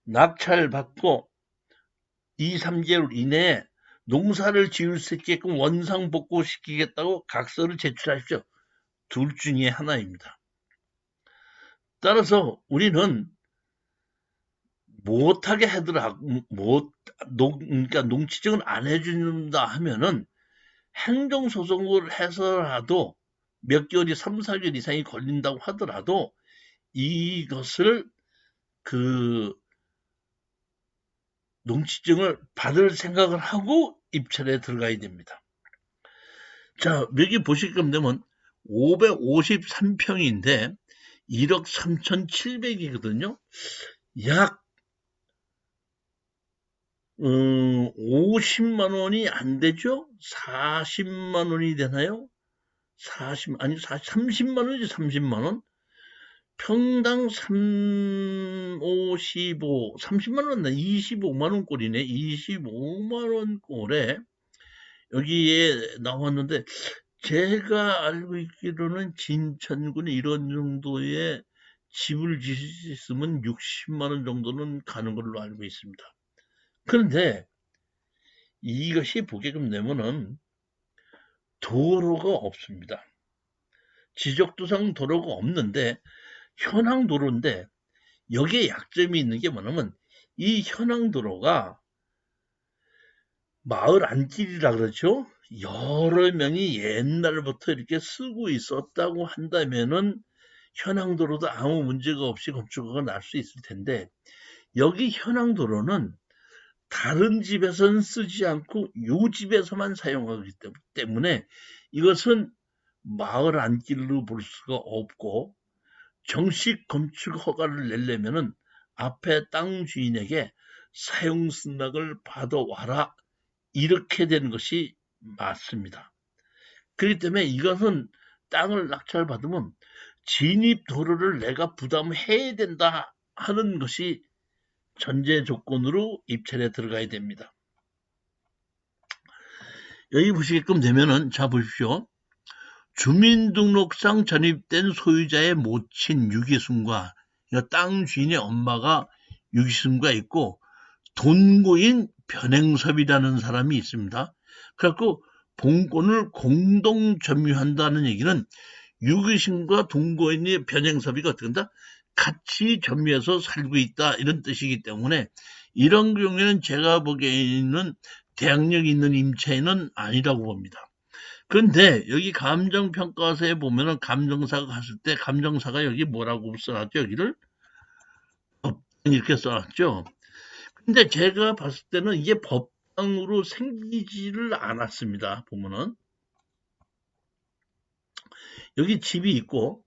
낙찰받고 2, 3개월 이내에 농사를 지을 수 있게끔 원상복구시키겠다고 각서를 제출하십시오. 둘 중에 하나입니다. 따라서 우리는 못하게 하더라도 그러니까 농지증을 안 해준다 하면은 행정소송을 해서라도 몇 개월이 3, 4개월 이상이 걸린다고 하더라도 이것을 그 농지증을 받을 생각을 하고 입찰에 들어가야 됩니다. 자, 여기 보시게끔 되면 553평인데 1억 3,700이거든요. 약 50만 원이 안 되죠? 40만 원이 되나요? 30만 원이지, 30만 원? 평당 30만 원, 25만 원 꼴이네. 25만 원 꼴에 여기에 나왔는데, 제가 알고 있기로는 진천군에 이런 정도의 집을 지을 수 있으면 60만 원 정도는 가는 걸로 알고 있습니다. 그런데 이것이 보게끔 되면은 도로가 없습니다. 지적도상 도로가 없는데 현황 도로인데 여기에 약점이 있는 게 뭐냐면 이 현황 도로가 마을 안길이라 그렇죠. 여러 명이 옛날부터 이렇게 쓰고 있었다고 한다면은 현황 도로도 아무 문제가 없이 건축허가 날 수 있을 텐데 여기 현황 도로는 다른 집에서는 쓰지 않고 요 집에서만 사용하기 때문에 이것은 마을 안길로 볼 수가 없고 정식 건축 허가를 내려면은 앞에 땅 주인에게 사용 승낙을 받아와라 이렇게 되는 것이 맞습니다. 그렇기 때문에 이것은 땅을 낙찰받으면 진입 도로를 내가 부담해야 된다 하는 것이 전제 조건으로 입찰에 들어가야 됩니다. 여기 보시게끔 되면은 자 보십시오. 주민등록상 전입된 소유자의 모친 유기순과 땅 주인의 엄마가 유기순과 있고 돈고인 변행섭이라는 사람이 있습니다. 그래갖고 본권을 공동 점유한다는 얘기는 유기순과 동고인의 변행섭이가 어떻게 한다? 같이 점유해서 살고 있다 이런 뜻이기 때문에 이런 경우에는 제가 보기에는 대항력 있는 임차인은 아니라고 봅니다. 그런데 여기 감정평가서에 보면은 감정사가 갔을 때 감정사가 여기 뭐라고 써놨죠? 여기를 이렇게 써놨죠. 근데 제가 봤을 때는 이게 법당으로 생기지를 않았습니다. 보면은 여기 집이 있고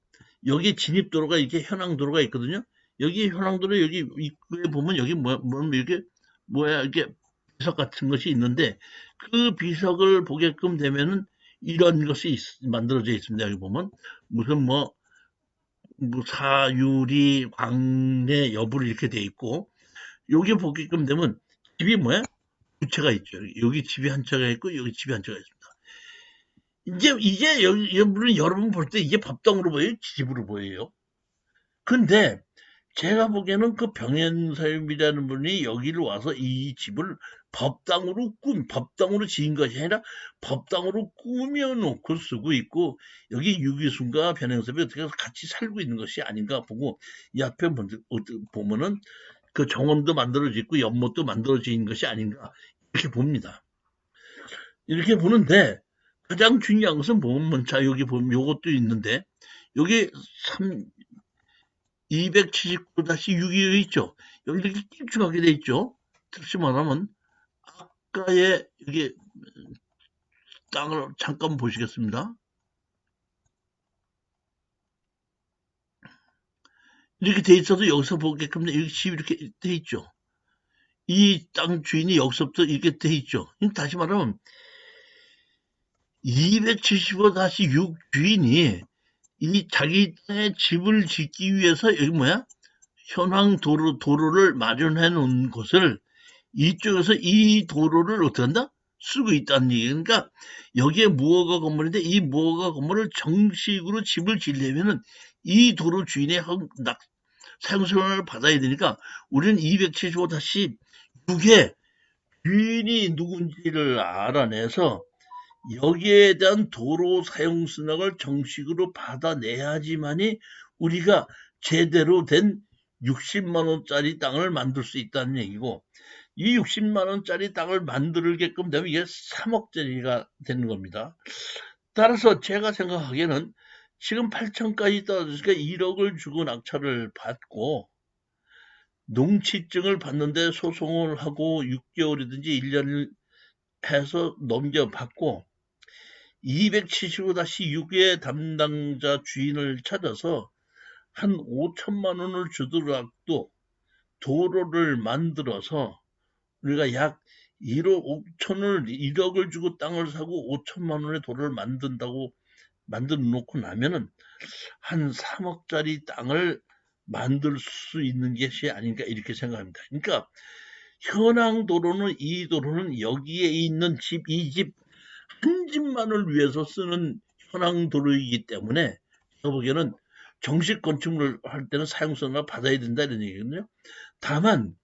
여기 진입도로가 이렇게 현황도로가 있거든요. 여기 현황도로 여기 입구에 보면 여기 이렇게 이렇게 비석 같은 것이 있는데 그 비석을 보게끔 되면은 이런 것이 만들어져 있습니다. 여기 보면 무슨 뭐 사유리 광내 여부를 이렇게 돼 있고 여기 보게끔 되면 집이 두 채가 있죠. 여기 집이 한 채가 있고 여기 집이 한 채가 있습니다. 이제 여러분 볼 때 이게 법당으로 보여요? 집으로 보여요? 근데 제가 보기에는 그 병현사님이라는 분이 여기를 와서 이 집을 법당으로 지은 것이 아니라 법당으로 꾸며놓고 쓰고 있고 여기 유기순과 변행섭이 어떻게 해서 같이 살고 있는 것이 아닌가 보고 이 앞에 보면은 그 정원도 만들어져 있고 연못도 만들어져 있는 것이 아닌가 이렇게 봅니다. 이렇게 보는데 가장 중요한 것은 보면 자 여기 보면 요것도 있는데 여기 279-6이 있죠. 여기 이렇게 길쭉하게 돼 있죠. 특히 말하면 아까의 여기 땅을 잠깐 보시겠습니다. 이렇게 돼 있어도 여기서 보게끔 여기 집이 이렇게 돼 있죠. 이 땅 주인이 여기서부터 이렇게 돼 있죠. 다시 말하면 275-6 주인이 이 자기 땅에 집을 짓기 위해서 여기 현황 도로를 마련해 놓은 곳을 이쪽에서 이 도로를 어떻게 한다? 쓰고 있다는 얘기. 그러니까 여기에 무허가 건물인데 이 무허가 건물을 정식으로 집을 지으려면은 이 도로 주인의 사용승인을 받아야 되니까 우리는 275-6에 주인이 누군지를 알아내서 여기에 대한 도로 사용 승낙을 정식으로 받아내야지만이 우리가 제대로 된 60만 원짜리 땅을 만들 수 있다는 얘기고, 이 60만 원짜리 땅을 만들게끔 되면 이게 3억짜리가 되는 겁니다. 따라서 제가 생각하기에는 지금 8천까지 떨어졌으니까 1억을 주고 낙찰을 받고 농취증을 받는데 소송을 하고 6개월이든지 1년을 해서 넘겨받고 275-6의 담당자 주인을 찾아서 한 5천만 원을 주더라도 도로를 만들어서 우리가 약 1억 5천을 주고 땅을 사고 5천만 원의 도로를 만들어 놓고 나면은 한 3억짜리 땅을 만들 수 있는 것이 아닌가 이렇게 생각합니다. 그러니까 현황 도로는 이 도로는 여기에 있는 집, 이 집 한 집만을 위해서 쓰는 현황 도로이기 때문에 제가 보기에는 정식 건축물을 할 때는 사용승인을 받아야 된다 이런 얘기거든요. 다만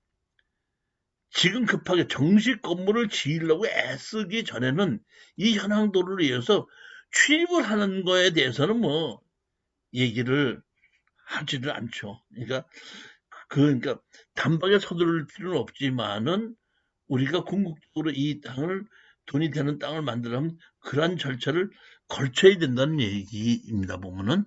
지금 급하게 정식 건물을 지으려고 애쓰기 전에는 이 현황 도로를 위해서 출입을 하는 거에 대해서는 뭐 얘기를 하지를 않죠. 그러니까 단박에 서두를 필요는 없지만은 우리가 궁극적으로 이 땅을 돈이 되는 땅을 만들려면 그러한 절차를 걸쳐야 된다는 얘기입니다. 보면은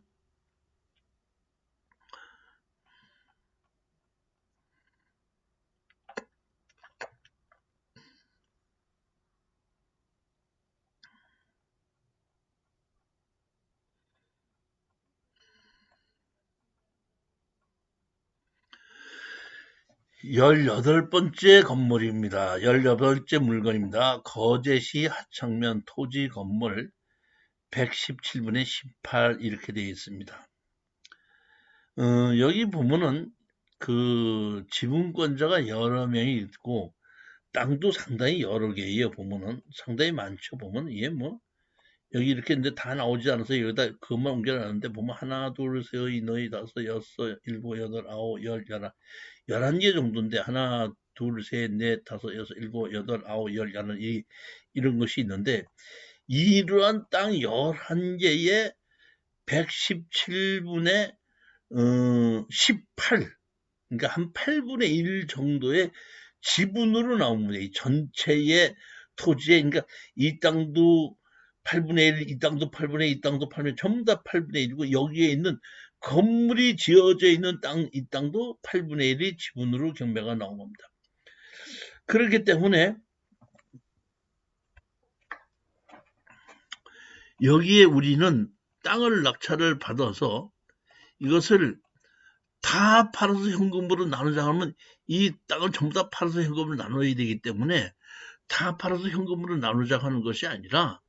18번째 건물입니다. 18번째 물건입니다. 거제시 하창면 토지 건물 117분의 18 이렇게 되어 있습니다. 여기 보면은 그 지분권자가 여러 명이 있고 땅도 상당히 여러 개예요. 보면은 상당히 많죠. 보면 이게 뭐 여기 이렇게 이제 다 나오지 않아서 여기다 그것만 옮겨놨는데 보면 하나, 둘, 셋, 너희, 다섯, 여섯, 일곱, 여덟, 아홉, 열, 11개 정도인데 하나, 둘, 셋, 넷, 다섯, 여섯, 일곱, 여덟, 아홉, 열, 이런 것이 있는데 이러한 땅 11개에 117분의 18 그러니까 한 8분의 1 정도의 지분으로 나옵니다. 이 전체의 토지에 그러니까 이 땅도 8분의 1, 이 땅도 8분의 1, 이 땅도 8분의 1, 전부 다 8분의 1이고 여기에 있는 건물이 지어져 있는 땅, 이 땅도 8분의 1이 지분으로 경매가 나온 겁니다. 그렇기 때문에 여기에 우리는 땅을 낙찰을 받아서 이것을 다 팔아서 현금으로 나누자 하면 이 땅을 전부 다 팔아서 현금으로 나눠야 되기 때문에 다 팔아서 현금으로 나누자 하는 것이 아니라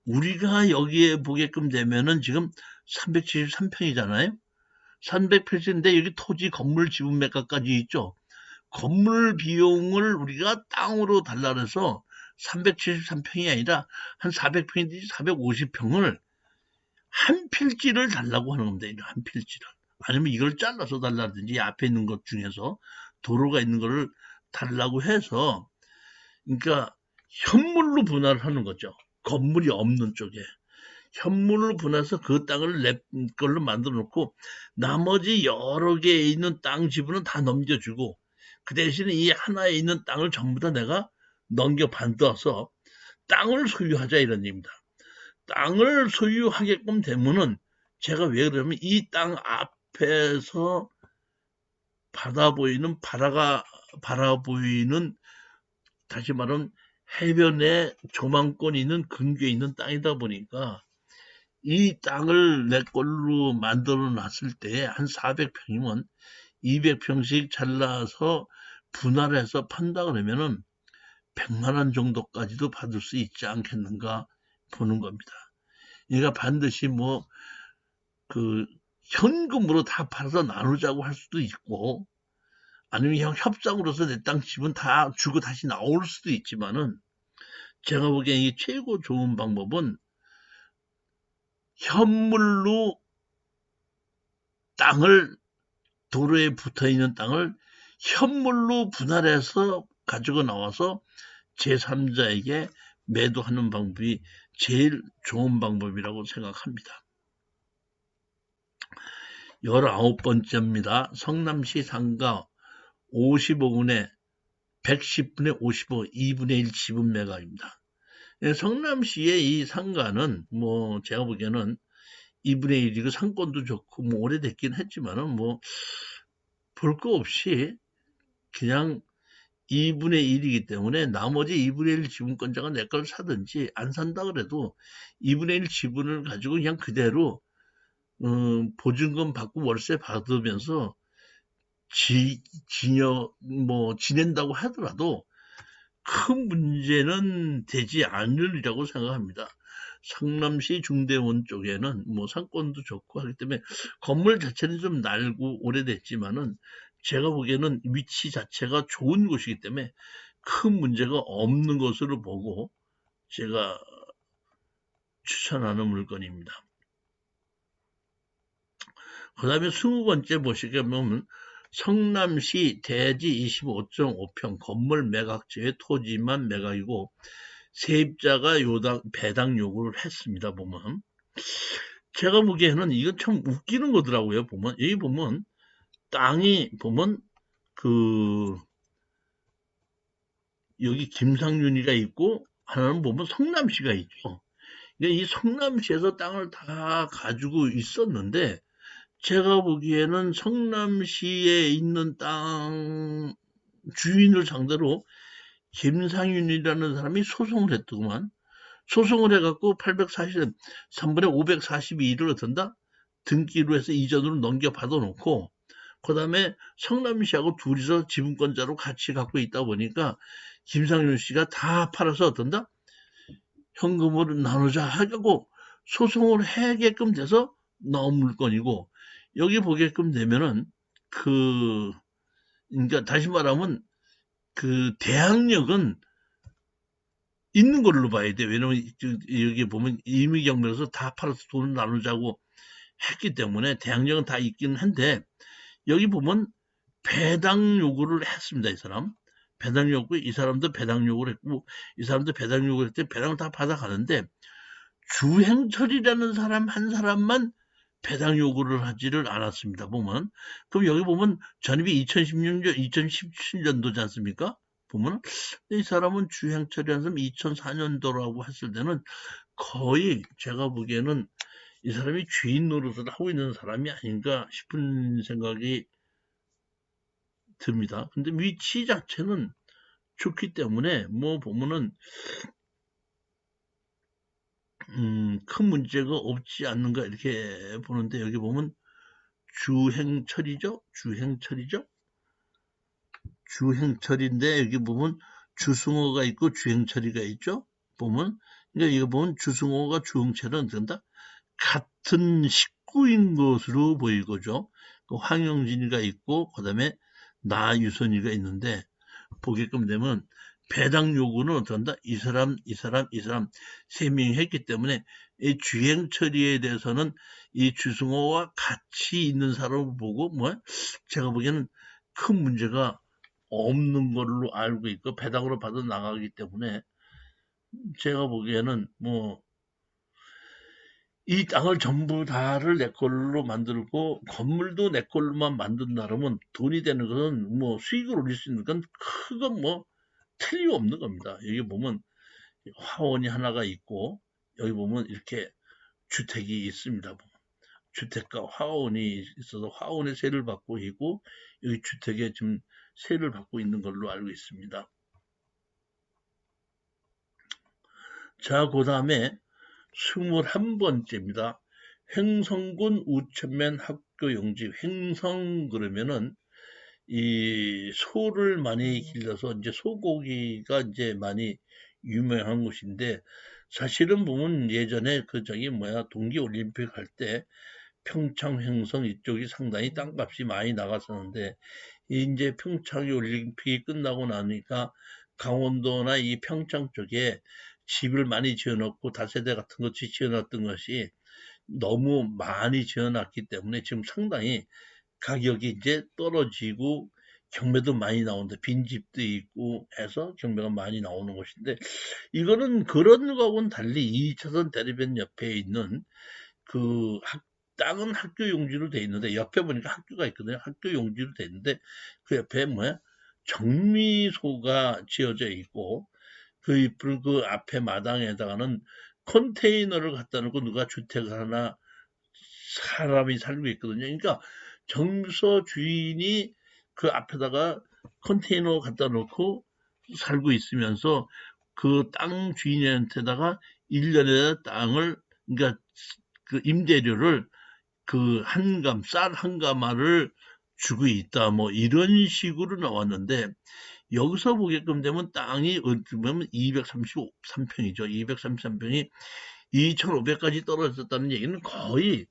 우리가 여기에 보게끔 되면은 지금 373평이잖아요. 300평인데 여기 토지 건물 지분 매가까지 있죠. 건물 비용을 우리가 땅으로 달라 그래서 373평이 아니라 한 400평인지 450평을 한 필지를 달라고 하는 겁니다. 한 필지를. 아니면 이걸 잘라서 달라든지 앞에 있는 것 중에서 도로가 있는 거를 달라고 해서 그러니까 현물로 분할을 하는 거죠. 건물이 없는 쪽에. 현물을 분해서 그 땅을 내 걸로 만들어 놓고 나머지 여러 개에 있는 땅 지분은 다 넘겨주고 그 대신에 이 하나에 있는 땅을 전부 다 내가 넘겨받아서 땅을 소유하자 이런 얘기입니다. 땅을 소유하게끔 되면은 제가 왜 그러냐면 이 땅 앞에서 바라 보이는 다시 말하면 해변에 조망권이 있는 근교에 있는 땅이다 보니까 이 땅을 내 걸로 만들어 놨을 때 한 400평이면 200평씩 잘라서 분할해서 판다 그러면은 100만 원 정도까지도 받을 수 있지 않겠는가 보는 겁니다. 얘가 반드시 뭐 그 현금으로 다 팔아서 나누자고 할 수도 있고 아니면 협상으로서 내 땅 집은 다 주고 다시 나올 수도 있지만은 제가 보기엔 이 최고 좋은 방법은 현물로 땅을 도로에 붙어있는 땅을 현물로 분할해서 가지고 나와서 제3자에게 매도하는 방법이 제일 좋은 방법이라고 생각합니다. 19번째입니다. 성남시 상가 55분에 110분에 55, 2분의 1 지분 매각입니다. 성남시의 이 상가는 뭐 제가 보기에는 2분의 1이고 상권도 좋고 뭐 오래됐긴 했지만은 뭐 볼 거 없이 그냥 2분의 1이기 때문에 나머지 2분의 1 지분권자가 내 걸 사든지 안 산다 그래도 2분의 1 지분을 가지고 그냥 그대로 보증금 받고 월세 받으면서 지낸다고 하더라도 큰 문제는 되지 않으리라고 생각합니다. 성남시 중대원 쪽에는 뭐 상권도 좋고 하기 때문에 건물 자체는 좀 낡고 오래됐지만은 제가 보기에는 위치 자체가 좋은 곳이기 때문에 큰 문제가 없는 것으로 보고 제가 추천하는 물건입니다. 그 다음에 20번째 보시게 보면 성남시 대지 25.5평 건물 매각 제외 토지만 매각이고 세입자가 배당 요구를 했습니다. 보면 제가 보기에는 이건 참 웃기는 거더라고요. 보면 여기 보면 땅이 보면 여기 김상윤이가 있고 하나는 보면 성남시가 있죠. 이 성남시에서 땅을 다 가지고 있었는데 제가 보기에는 성남시에 있는 땅 주인을 상대로 김상윤이라는 사람이 소송을 했더구만. 소송을 해갖고 843분에 542일을 어떤다? 등기로 해서 이전으로 넘겨받아 놓고 그 다음에 성남시하고 둘이서 지분권자로 같이 갖고 있다 보니까 김상윤 씨가 다 팔아서 어떤다? 현금으로 나누자 하고 소송을 하게끔 돼서 나온 물건이고 여기 보게끔 되면은 그러니까 다시 말하면 대항력은 있는 걸로 봐야 돼. 왜냐면 여기 보면 임의경매로서 다 팔아서 돈을 나누자고 했기 때문에 대항력은 다 있긴 한데 여기 보면 배당 요구를 했습니다. 이 사람. 배당 요구, 이 사람도 배당 요구를 했고 이 사람도 배당 요구를 했을 때 배당을 다 받아가는데 주행철이라는 사람 한 사람만 배당 요구를 하지를 않았습니다. 보면 그럼 여기 보면 전입이 2016년, 2017년도지 않습니까? 보면 이 사람은 주행철이라는 사람 2004년도라고 했을 때는 거의 제가 보기에는 이 사람이 주인 노릇을 하고 있는 사람이 아닌가 싶은 생각이 듭니다. 근데 위치 자체는 좋기 때문에 뭐 보면은 큰 문제가 없지 않는가 이렇게 보는데 여기 보면 주행철이죠? 주행철인데 여기 보면 주승호가 있고 주행철이가 있죠? 보면 그러니까 이거 보면 주승호가 주행철은 된다 같은 식구인 것으로 보이고죠. 황영진이가 있고 그다음에 나유선이가 있는데 보게끔 되면 배당 요구는 어떤다? 이 사람 세 명이 했기 때문에 이 주행 처리에 대해서는 이 주승호와 같이 있는 사람을 보고 뭐 제가 보기에는 큰 문제가 없는 걸로 알고 있고 배당으로 받아 나가기 때문에 제가 보기에는 뭐 이 땅을 전부 다를 내 걸로 만들고 건물도 내 걸로만 만든다면 돈이 되는 것은 뭐 수익을 올릴 수 있는 건 크건 뭐 틀림없는 겁니다. 여기 보면 화원이 하나가 있고 여기 보면 이렇게 주택이 있습니다. 주택과 화원이 있어서 화원의 세를 받고 있고 여기 주택에 지금 세를 받고 있는 걸로 알고 있습니다. 자, 그 다음에 21번째입니다. 횡성군 우천면 학교 용지. 횡성 그러면은 이 소를 많이 길러서 이제 소고기가 이제 많이 유명한 곳인데 사실은 보면 예전에 동계올림픽 할 때 평창 횡성 이쪽이 상당히 땅값이 많이 나갔었는데 이제 평창 올림픽이 끝나고 나니까 강원도나 이 평창 쪽에 집을 많이 지어놓고 다세대 같은 것이 지어놨던 것이 너무 많이 지어놨기 때문에 지금 상당히 가격이 이제 떨어지고 경매도 많이 나오는데 빈집도 있고 해서 경매가 많이 나오는 곳인데 이거는 그런 거하고는 달리 2차선 대리변 옆에 있는 그 땅은 학교 용지로 돼 있는데 옆에 보니까 학교가 있거든요. 학교 용지로 돼 있는데 그 옆에 뭐야? 정미소가 지어져 있고 그 앞에 마당에다가는 컨테이너를 갖다 놓고 누가 주택을 하나 사람이 살고 있거든요. 그러니까 정서 주인이 그 앞에다가 컨테이너 갖다 놓고 살고 있으면서 그 땅 주인한테다가 1년에 땅을, 그러니까 그 임대료를 그 쌀 한 가마를 주고 있다. 뭐 이런 식으로 나왔는데 여기서 보게끔 되면 땅이 어떻게 보면 233평이죠. 233평이 2,500까지 떨어졌다는 얘기는 거의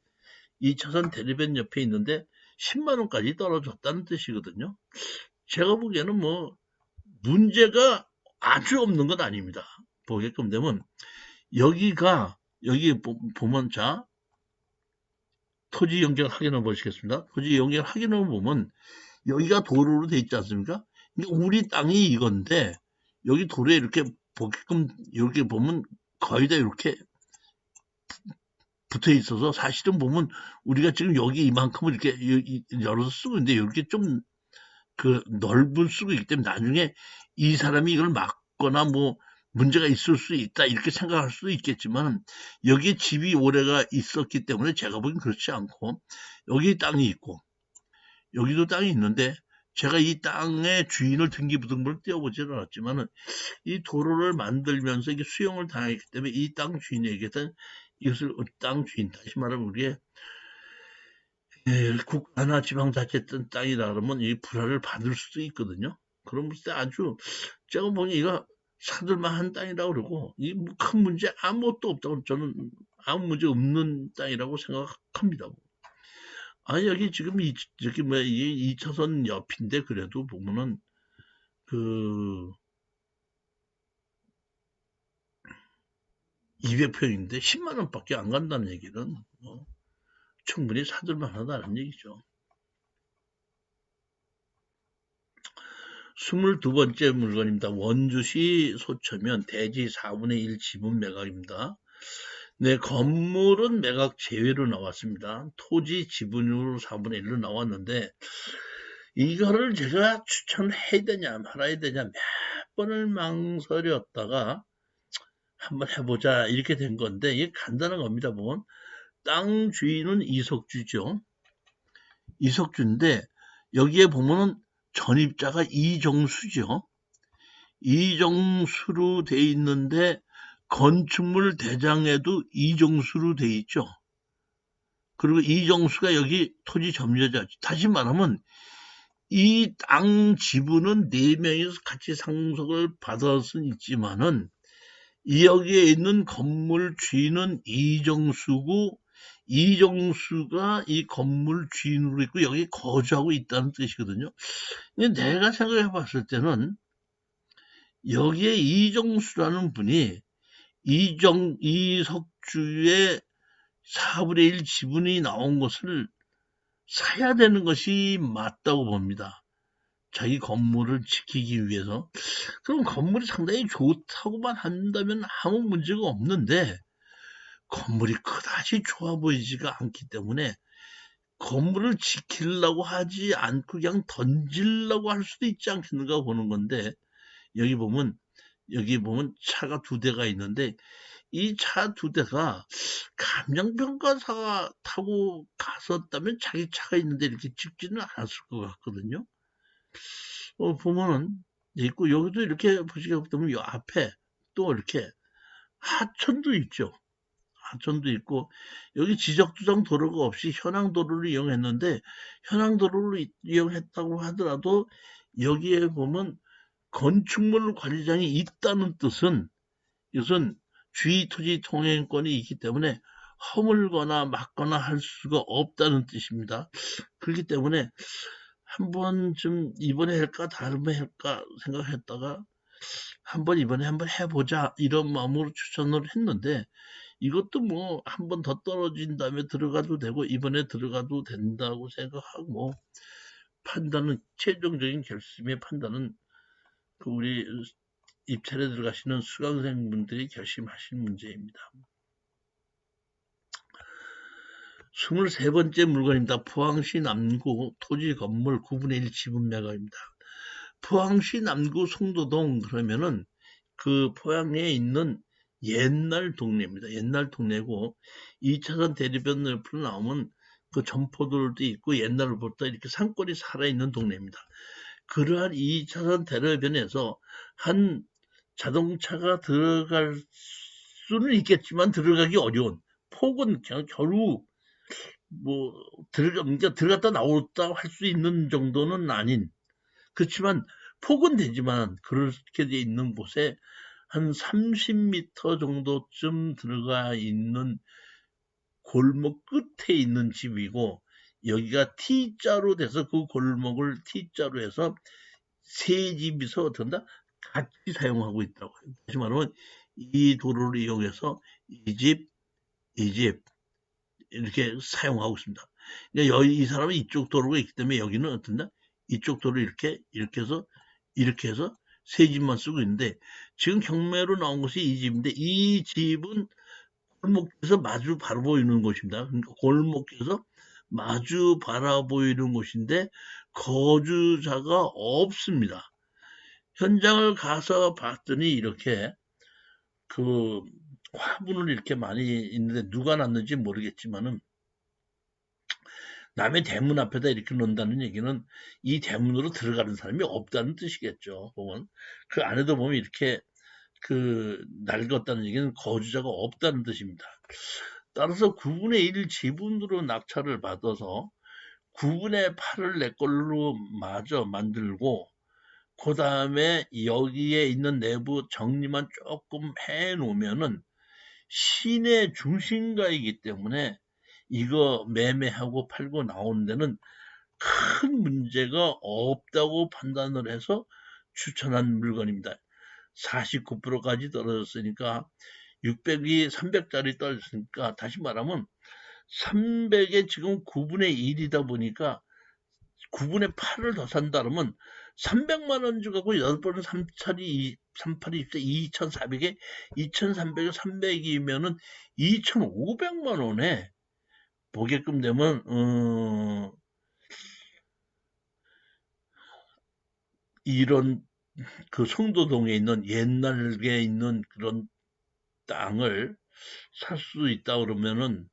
2차선 대리변 옆에 있는데 10만 원까지 떨어졌다는 뜻이거든요. 제가 보기에는 뭐 문제가 아주 없는 건 아닙니다. 보게끔 되면 여기 보면 자 토지 연결 확인을 보시겠습니다. 토지 연결 확인을 보면 여기가 도로로 돼 있지 않습니까? 우리 땅이 이건데 여기 도로에 이렇게 보게끔 이렇게 보면 거의 다 이렇게 붙어 있어서 사실은 보면 우리가 지금 여기 이만큼을 이렇게 열어서 쓰고 있는데 이렇게 좀 그 넓은 쓰고 있기 때문에 나중에 이 사람이 이걸 막거나 뭐 문제가 있을 수 있다 이렇게 생각할 수도 있겠지만 여기에 집이 오래가 있었기 때문에 제가 보기엔 그렇지 않고 여기 땅이 있고 여기도 땅이 있는데 제가 이 땅의 주인을 등기부등본을 떼어보지는 않았지만은 이 도로를 만들면서 이게 수용을 당했기 때문에 이 땅 주인에게는 이것을 땅 주인, 다시 말하면 우리의 국가나 지방자치 땅이라 그러면 이 불화를 받을 수도 있거든요. 그런 때 아주 제가 보니 이거 사들만한 땅이라고 그러고 이 큰 문제 아무것도 없다고 저는 아무 문제 없는 땅이라고 생각합니다. 여기 지금 저기 뭐야 이게 2차선 옆인데 그래도 보면은 그 200평인데 10만 원밖에 안 간다는 얘기는 충분히 사들만하다는 얘기죠. 22번째 물건입니다. 원주시 소초면 대지 4분의 1 지분 매각입니다. 네, 건물은 매각 제외로 나왔습니다. 토지 지분으로 4분의 1로 나왔는데 이거를 제가 추천해야 되냐 말아야 되냐 몇 번을 망설였다가 한번 해보자 이렇게 된 건데 이게 간단한 겁니다. 보면 땅 주인은 이석주죠. 이석주인데 여기에 보면은 전입자가 이정수죠. 이정수로 돼 있는데 건축물 대장에도 이정수로 돼 있죠. 그리고 이정수가 여기 토지 점유자. 다시 말하면 이 땅 지분은 4명이서 같이 상속을 받을 수는 있지만은 여기에 있는 건물 주인은 이정수고 이정수가 이 건물 주인으로 있고 여기 거주하고 있다는 뜻이거든요. 근데 내가 생각해 봤을 때는 여기에 이정수라는 분이 이석주의 4분의 1 지분이 나온 것을 사야 되는 것이 맞다고 봅니다. 자기 건물을 지키기 위해서. 그럼 건물이 상당히 좋다고만 한다면 아무 문제가 없는데 건물이 그다지 좋아 보이지가 않기 때문에 건물을 지키려고 하지 않고 그냥 던지려고 할 수도 있지 않겠는가 보는 건데 여기 보면 차가 2대가 있는데 이 차 2대가 감정평가사가 타고 갔었다면 자기 차가 있는데 이렇게 찍지는 않았을 것 같거든요. 보면은 있고 여기도 이렇게 보시게 보면 이 앞에 또 이렇게 하천도 있죠. 하천도 있고 여기 지적주장 도로가 없이 현황도로를 이용했는데 현황도로를 이용했다고 하더라도 여기에 보면 건축물 관리장이 있다는 뜻은 이것은 주의토지 통행권이 있기 때문에 허물거나 막거나 할 수가 없다는 뜻입니다. 그렇기 때문에 한번 좀 이번에 할까 다음에 할까 생각했다가 이번에 한번 해보자 이런 마음으로 추천을 했는데 이것도 뭐 한 번 더 떨어진 다음에 들어가도 되고 이번에 들어가도 된다고 생각하고 뭐 판단은 최종적인 결심의 판단은 그 우리 입찰에 들어가시는 수강생분들이 결심하신 문제입니다. 23번째 물건입니다. 포항시 남구 토지 건물 9분의 1 지분 매각입니다. 포항시 남구 송도동 그러면은 그 포항에 있는 옛날 동네입니다. 옛날 동네고 2차선 대리변 옆으로 나오면 그 점포들도 있고 옛날부터 이렇게 산골이 살아있는 동네입니다. 그러한 2차선 대로변에서 한 자동차가 들어갈 수는 있겠지만 들어가기 어려운 폭은 그냥 겨우 뭐 그러니까 들어갔다 나왔다 할 수 있는 정도는 아닌 그렇지만 폭은 되지만 그렇게 돼 있는 곳에 한 30m 정도쯤 들어가 있는 골목 끝에 있는 집이고 여기가 T자로 돼서 그 골목을 T자로 해서 세 집이서 어떤다 같이 사용하고 있다고 해요. 다시 말하면 이 도로를 이용해서 이 집, 이 집 이렇게 사용하고 있습니다. 그러니까 여기 이 사람은 이쪽 도로가 있기 때문에 여기는 어떤다 이쪽 도로 이렇게 해서 세 집만 쓰고 있는데 지금 경매로 나온 것이 이 집인데 이 집은 골목에서 마주 바라 보이는 곳입니다. 그러니까 골목에서 마주 바라 보이는 곳인데 거주자가 없습니다. 현장을 가서 봤더니 이렇게 그 화분을 이렇게 많이 있는데 누가 놨는지 모르겠지만은 남의 대문 앞에다 이렇게 놓는다는 얘기는 이 대문으로 들어가는 사람이 없다는 뜻이겠죠. 보면 그 안에도 보면 이렇게 그 낡았다는 얘기는 거주자가 없다는 뜻입니다. 따라서 9분의 1 지분으로 낙찰을 받아서 9분의 8을 내 걸로 마저 만들고 그 다음에 여기에 있는 내부 정리만 조금 해 놓으면은 시내 중심가이기 때문에 이거 매매하고 팔고 나오는 데는 큰 문제가 없다고 판단을 해서 추천한 물건입니다. 49%까지 떨어졌으니까 600이 300짜리 떨어졌으니까 다시 말하면 300에 지금 9분의 1이다 보니까 9분의 8을 더 산다 그러면 300만 원 주고 8번은 3차리 38이 2400에 2300에 300이면은 2500만 원에 보게끔 되면 이런 그 송도동에 있는 옛날에 있는 그런 땅을 살 수 있다 그러면은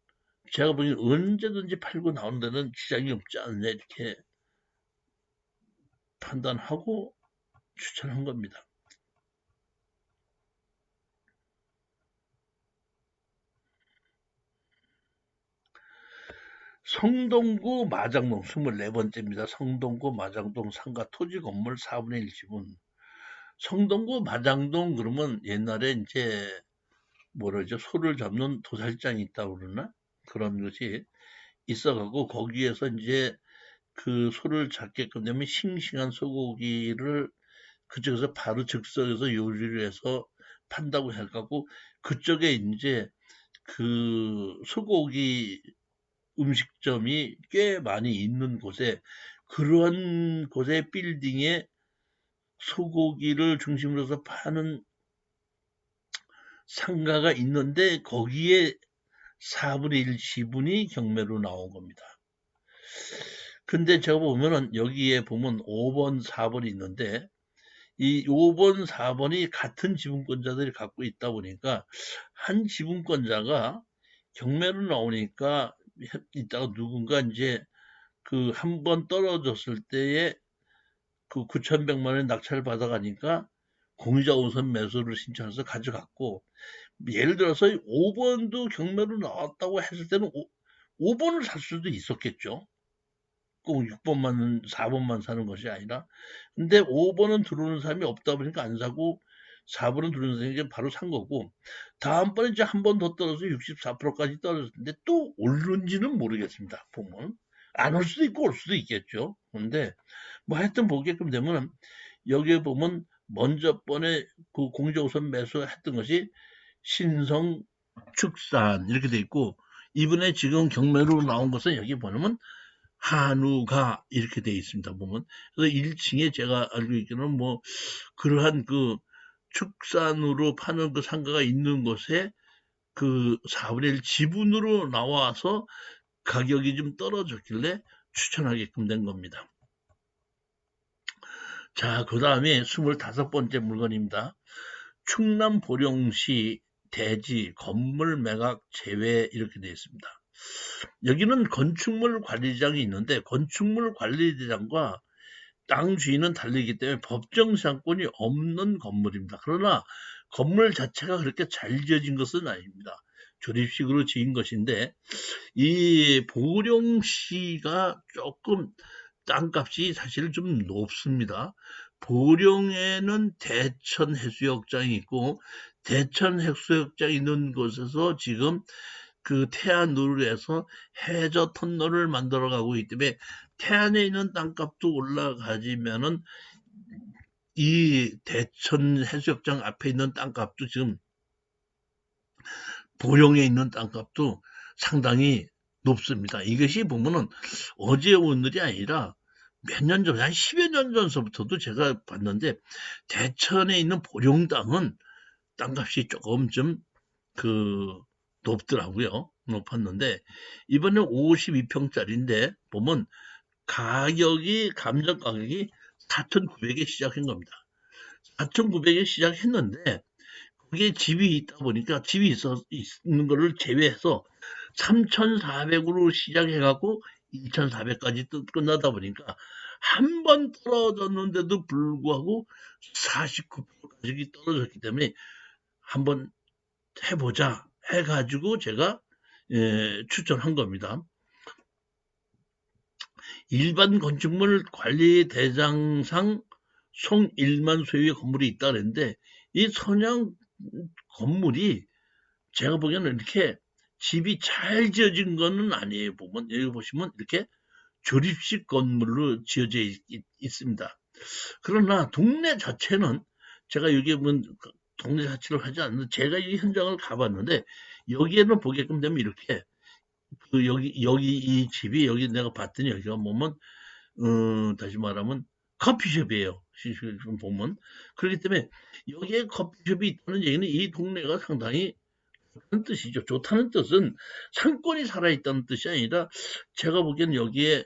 제가 보기엔 언제든지 팔고 나오는 데는 지장이 없지 않느냐 이렇게 판단하고 추천한 겁니다. 성동구 마장동 24번째입니다. 성동구 마장동 상가 토지 건물 4분의 1 지분. 성동구 마장동 그러면 옛날에 이제 뭐라죠? 소를 잡는 도살장이 있다고 그러나? 그런 것이 있어가고 거기에서 이제 그 소를 잡게끔 되면 싱싱한 소고기를 그쪽에서 바로 즉석에서 요리를 해서 판다고 해갖고 그쪽에 이제 그 소고기 음식점이 꽤 많이 있는 곳에 그러한 곳의 빌딩에 소고기를 중심으로 해서 파는 상가가 있는데 거기에 4분의 1 지분이 경매로 나온 겁니다. 근데 제가 보면은 여기에 보면 5번, 4번이 있는데 이 5번, 4번이 같은 지분권자들이 갖고 있다 보니까 한 지분권자가 경매로 나오니까 이따가 누군가 이제 그 한 번 떨어졌을 때에 그 9,100만 원 낙찰을 받아가니까 공유자 우선 매수를 신청해서 가져갔고 예를 들어서 5번도 경매로 나왔다고 했을 때는 5번을 살 수도 있었겠죠. 꼭 6번만 4번만 사는 것이 아니라 근데 5번은 들어오는 사람이 없다 보니까 안 사고 4번은 들어오는 사람이 바로 산 거고 다음번에 이제 한 번 더 떨어져서 64%까지 떨어졌는데 또 오른지는 모르겠습니다. 보면 안 올 수도 있고 올 수도 있겠죠. 근데 뭐 하여튼 보게끔 되면 여기에 보면 먼저 번에 그 공정우선 매수했던 것이 신성 축산 이렇게 돼 있고, 이번에 지금 경매로 나온 것은 여기 보면 한우가 이렇게 돼 있습니다. 보면. 그래서 1층에 제가 알고 있기로는 뭐 그러한 그 축산으로 파는 그 상가가 있는 곳에 그 4분의 1 지분으로 나와서 가격이 좀 떨어졌길래 추천하게끔 된 겁니다. 자, 그 다음에 25번째 물건입니다. 충남 보령시 대지 건물 매각 제외 이렇게 되어 있습니다. 여기는 건축물 관리장이 있는데 건축물 관리대장과 땅 주인은 다르기 때문에 법정 시장권이 없는 건물입니다. 그러나 건물 자체가 그렇게 잘 지어진 것은 아닙니다. 조립식으로 지은 것인데 이 보령시가 조금 땅값이 사실 좀 높습니다. 보령에는 대천 해수욕장이 있고 대천 해수욕장이 있는 곳에서 지금 그 태안으로 해서 해저 터널을 만들어 가고 있기 때문에 태안에 있는 땅값도 올라가지면은 이 대천 해수욕장 앞에 있는 땅값도 지금 보령에 있는 땅값도 상당히 높습니다. 이것이 보면은 어제 오늘이 아니라 몇 년 전, 한 10여 년 전서부터도 제가 봤는데 대천에 있는 보령 땅은 땅값이 조금 좀 높더라고요. 높았는데 이번에 52평짜리인데 보면 감정 가격이 4,900에 시작한 겁니다. 4,900에 시작했는데 그게 집이 있다 보니까 집이 있는 거를 제외해서 3,400으로 시작해갖고 2,400까지 끝나다 보니까 한 번 떨어졌는데도 불구하고 49%까지 떨어졌기 때문에 한번 해보자 해가지고 제가 추천한 겁니다. 일반 건축물 관리 대장상 송 1만 소유의 건물이 있다 그랬는데 이 선양 건물이 제가 보기에는 이렇게 집이 잘 지어진 거는 아니에요. 보면 여기 보시면 이렇게 조립식 건물로 지어져 있습니다. 그러나 동네 자체는 제가 여기 보면 동네 자체를 하지 않는데 제가 이 현장을 가봤는데 여기에는 보게끔 되면 이렇게 여기 이 집이 여기 내가 봤더니 여기가 보면 다시 말하면 커피숍이에요. 지금 보면 그렇기 때문에 여기에 커피숍이 있다는 얘기는 이 동네가 상당히 좋다는 뜻이죠. 좋다는 뜻은 상권이 살아있다는 뜻이 아니라 제가 보기엔 여기에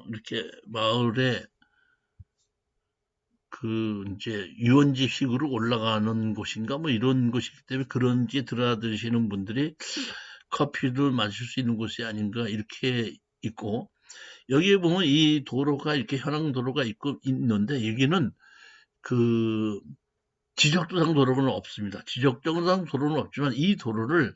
이렇게 마을에 이제 유원지식으로 올라가는 곳인가 뭐 이런 곳이기 때문에 그런지 드나드시는 분들이 커피를 마실 수 있는 곳이 아닌가 이렇게 있고 여기에 보면 이 도로가 이렇게 현황 도로가 있는데 여기는 지적도상 도로는 없습니다. 지적도상 도로는 없지만 이 도로를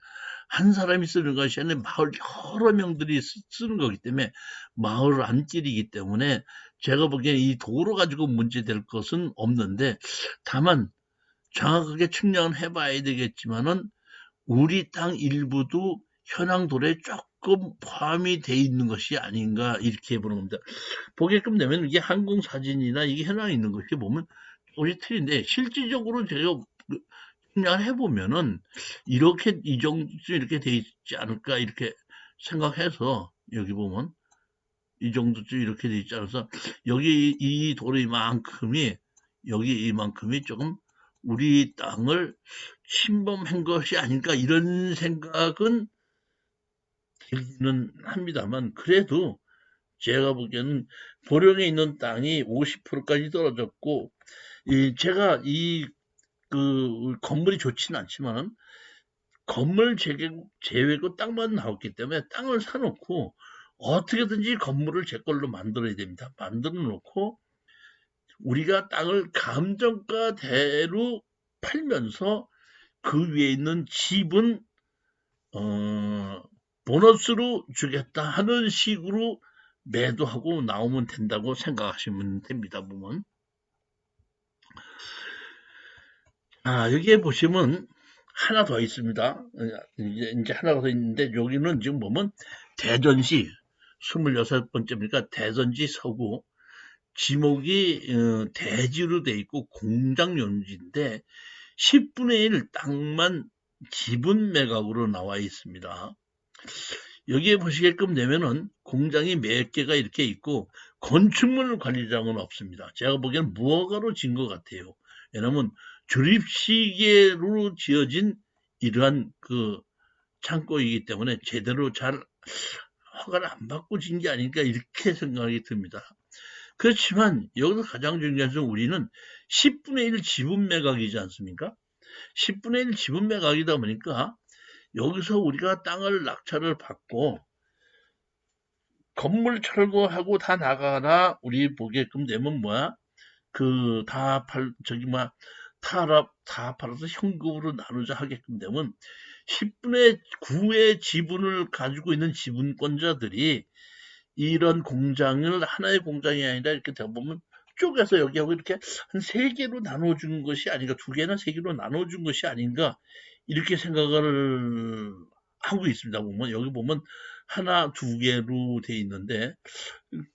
한 사람이 쓰는 것이 아니라 마을 여러 명들이 쓰는 거기 때문에 마을 안길이기 때문에 제가 보기엔 이 도로 가지고 문제될 것은 없는데 다만 정확하게 측량을 해봐야 되겠지만은 우리 땅 일부도 현황 도로에 조금 포함이 돼 있는 것이 아닌가 이렇게 보는 겁니다. 보게끔 되면 이게 항공사진이나 이게 현황이 있는 것이 보면 조금씩 틀린데 실질적으로 제가 측량을 해보면은 이렇게 이 정도쯤 이렇게 돼 있지 않을까 이렇게 생각해서 여기 보면 이 정도쯤 이렇게 돼 있지 않아서 여기 이 도로 이만큼이 여기 이만큼이 조금 우리 땅을 침범한 것이 아닐까 이런 생각은 들기는 합니다만 그래도 제가 보기에는 보령에 있는 땅이 50%까지 떨어졌고 제가 건물이 좋지는 않지만 건물 제외고 땅만 나왔기 때문에 땅을 사놓고 어떻게든지 건물을 제 걸로 만들어야 됩니다. 만들어 놓고 우리가 땅을 감정가대로 팔면서 그 위에 있는 집은 보너스로 주겠다 하는 식으로 매도하고 나오면 된다고 생각하시면 됩니다. 보면 여기에 보시면 하나 더 있습니다. 이제 하나가 더 있는데 여기는 지금 보면 대전시 26번째입니까? 대전시 서구 지목이 대지로 돼 있고 공장 용지인데 10분의 1 땅만 지분 매각으로 나와 있습니다. 여기에 보시게끔 되면은 공장이 몇 개가 이렇게 있고 건축물 관리장은 없습니다. 제가 보기에는 무허가로 진 것 같아요. 왜냐하면 조립시계로 지어진 이러한 그 창고이기 때문에 제대로 잘 허가를 안 받고 진 게 아닐까 이렇게 생각이 듭니다. 그렇지만 여기서 가장 중요한 것은 우리는 10분의 1 지분 매각이지 않습니까? 10분의 1 지분 매각이다 보니까 여기서 우리가 땅을 낙찰을 받고 건물 철거하고 다 나가라 우리 보게끔 되면 뭐야? 다 팔아서 현금으로 나누자 하게끔 되면 10분의 9의 지분을 가지고 있는 지분권자들이 이런 공장을 하나의 공장이 아니라 이렇게 되보면 쪼개서 여기하고 이렇게 한 3개로 나눠준 것이 아닌가, 2개나 3개로 나눠준 것이 아닌가, 이렇게 생각을 하고 있습니다. 보면, 여기 보면 하나, 2개로 돼 있는데,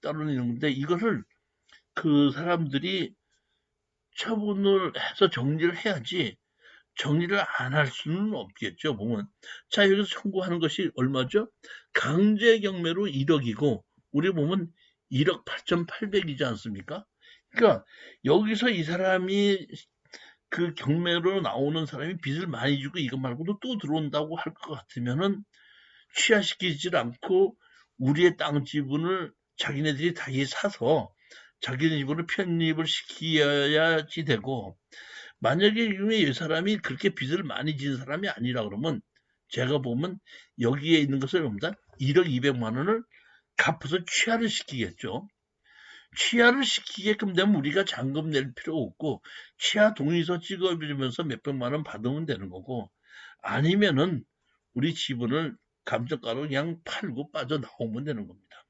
따로 있는데, 이거를 그 사람들이 처분을 해서 정리를 해야지, 정리를 안 할 수는 없겠죠, 보면. 자, 여기서 청구하는 것이 얼마죠? 강제 경매로 1억이고, 우리 보면 1억 8,800이지 않습니까? 그러니까 여기서 이 사람이 그 경매로 나오는 사람이 빚을 많이 주고 이것 말고도 또 들어온다고 할 것 같으면은 취하시키질 않고 우리의 땅 지분을 자기네들이 다시 사서 자기네 집으로 편입을 시켜야지 되고, 만약에 이 사람이 그렇게 빚을 많이 진 사람이 아니라 그러면 제가 보면 여기에 있는 것을 봅니다. 1억 200만 원을 갚아서 취하를 시키겠죠. 취하를 시키게끔 되면 우리가 잔금 낼 필요 없고 취하 동의서 찍어주면서 몇백만 원 받으면 되는 거고, 아니면은 우리 지분을 감정가로 그냥 팔고 빠져나오면 되는 겁니다.